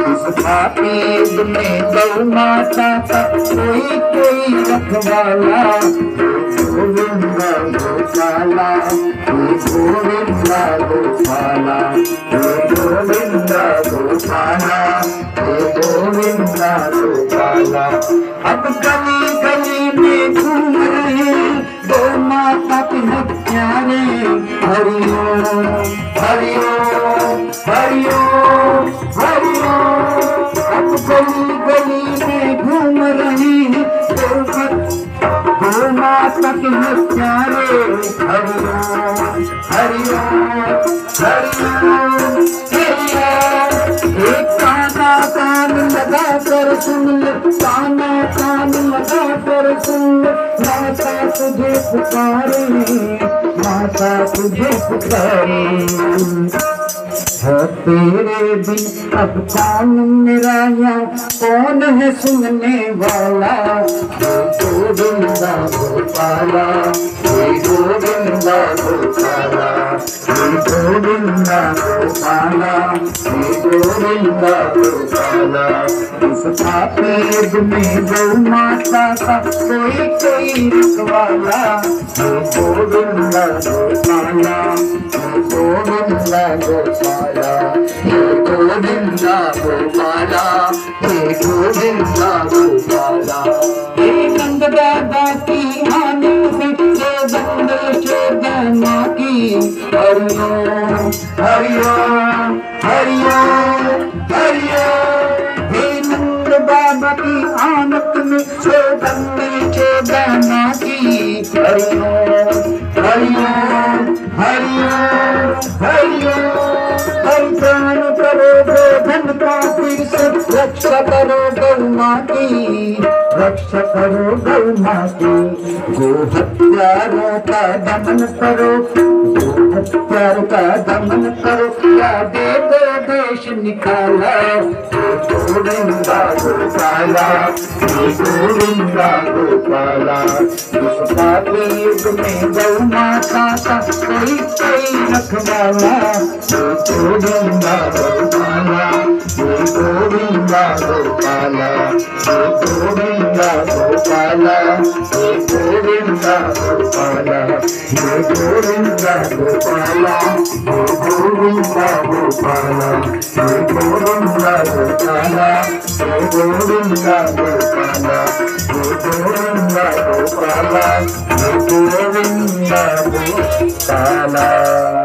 इस आपेद में गौ माता का कोई कोई रखवाला। गोविंदा गोपाला, गोविंदा गोपाला, गोविंदा गोपाला, गोविंदा गोपाला। अब गली गली में घूम रहे गौ माता के प्यारे। हरिओम हरिओम हरिओम हरिओम। अब गली गली में घूम रही गौ माता के प्यारे। हरिओम हरिओम हरिओम हरिओम। एक काना कान लगा कर सुन ले, काना कान लगा कर सुन ले। माता तुझे पुकारे, माता तुझे पुकारे। है तेरे बिन अब कौन मेरा यहाँ, कौन है सुनने वाला। गोविंदा गोपाला, गोविंदा गोपाला, गोविंदा गोपाला, गोविंदा गोपाला। इस आपेद में गौ माता का कोई कोई रखवाला। गोविंदा गोपाला, गोविंदा गोपाला, गोविंदा गोपाला, गोविंदा गोपाला। नंद दादा की आने से बंदे चोदना की। हरिओम हरिओम हरिओम हरिओम। हे नंद बाबा की आमत में बंदे चोदना की। हरिओम हरिओम हरिओम हरिओम। हर प्राण करो गोधन का फिर से रक्षा करो गौ माँ की, रक्षा करो गौ माँ की। गो हत्यारों का दमन करो, गो हत्यारों का दमन करो। क्या दे दो देश निकाला। गोविंदा गोपाला, गोविंदा गोपाला। इस आपेद में गौ माता का कोई कोई रखवाला। गोविंदा गोपाला, गोविंदा गोपाला, गोविंदा गोपाला, गोविंदा गोपाला, गोविंदा गोपाला, गोविंदा गोपाला, गोविंदा गोपाला, गोविंदा गोपाला, गोविंदा गोपाला, गोविंदा गोपाला।